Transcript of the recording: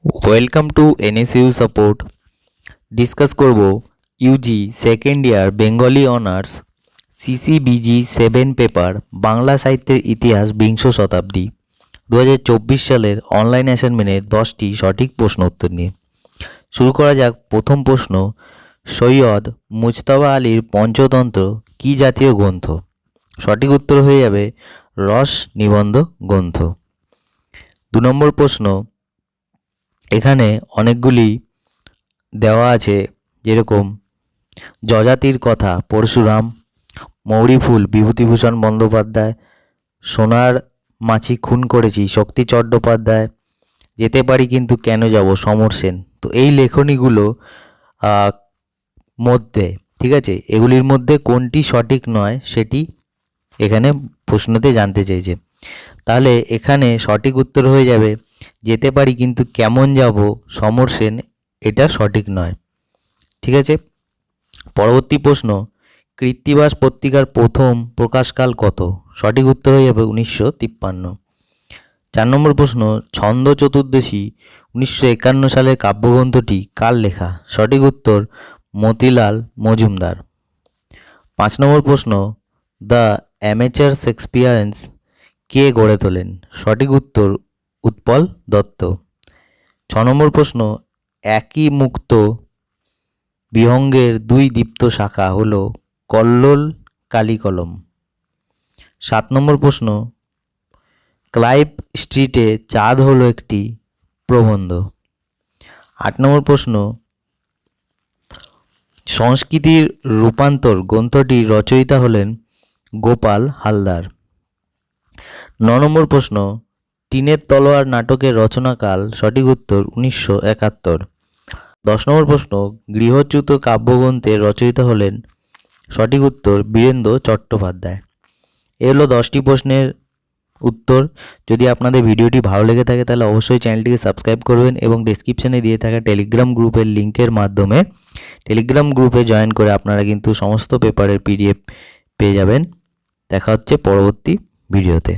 Welcome to NSU support. Discuss করব UG second year Bengali honours CCBG 7 paper Bangla সাহিত্যের ইতিহাস বিংশ শতাব্দী 2024 সালের অনলাইন অ্যাসাইনমেন্টের 10টি সঠিক প্রশ্ন উত্তর নিয়ে। শুরু করা যাক। প্রথম প্রশ্ন, সৈয়দ মুজতবা আলীর পঞ্চতন্ত্র কী জাতীয় গ্রন্থ? সঠিক উত্তর হয়ে যাবে রস নিবন্ধ গ্রন্থ। 2 নম্বর প্রশ্ন, এখানে অনেকগুলি দেওয়া আছে, যেরকম যযাতির কথা পরশুরাম, মৌরিফুল বিভূতিভূষণ বন্দ্যোপাধ্যায়, সোনার মাছি খুন করেছি শক্তি চট্টোপাধ্যায়, যেতে পারি কিন্তু কেন যাব সমর সেন। তো এই লেখনীগুলো মধ্যে, ঠিক আছে, এগুলির মধ্যে কোনটি সঠিক নয় সেটি এখানে প্রশ্নতে জানতে চেয়েছে। তাহলে এখানে সঠিক উত্তর হয়ে যাবে যেতে পারি কিন্তু কেমন যাব সমর সেন, এটা সঠিক নয়। ঠিক আছে। পরবর্তী প্রশ্ন, কৃত্তিবাস পত্রিকার প্রথম প্রকাশকাল কত? সঠিক উত্তর হয়ে যাবে 1953। 4 নম্বর প্রশ্ন, ছন্দ চতুর্দশী 1951 সালের কাব্যগ্রন্থটি কার লেখা? সঠিক উত্তর মতিলাল মজুমদার। 5 নম্বর প্রশ্ন, দ্য অ্যামেচার শেক্সপিয়ারেন্স কে গড়ে তোলেন? সঠিক উত্তর উৎপল দত্ত। 6 নম্বর প্রশ্ন, একই মুক্ত বিহঙ্গের 2 দীপ্ত শাখা হলো কল্লোল কালিকলম। 7 নম্বর প্রশ্ন, ক্লাইভ স্ট্রিটে চাঁদ হলো একটি প্রবন্ধ। 8 নম্বর প্রশ্ন, সংস্কৃতির রূপান্তর গ্রন্থটির রচয়িতা হলেন গোপাল হালদার। 9 নম্বর প্রশ্ন, টিনের তলোয়ার নাটকের রচনাকাল? সঠিক উত্তর 1971। 10 নম্বর প্রশ্ন, গৃহচ্যুত কাব্যগ্রন্থের রচয়িতা হলেন? সঠিক উত্তর বীরেন্দ্র চট্টোপাধ্যায়। এ হলো 10টি প্রশ্নের উত্তর। যদি আপনাদের ভিডিওটি ভালো লেগে থাকে তাহলে অবশ্যই চ্যানেলটিকে সাবস্ক্রাইব করবেন এবং ডেসক্রিপশনে দিয়ে থাকা টেলিগ্রাম গ্রুপের লিঙ্কের মাধ্যমে টেলিগ্রাম গ্রুপে জয়েন করে আপনারা কিন্তু সমস্ত পেপারের PDF পেয়ে যাবেন। দেখা হচ্ছে পরবর্তী ভিডিওতে।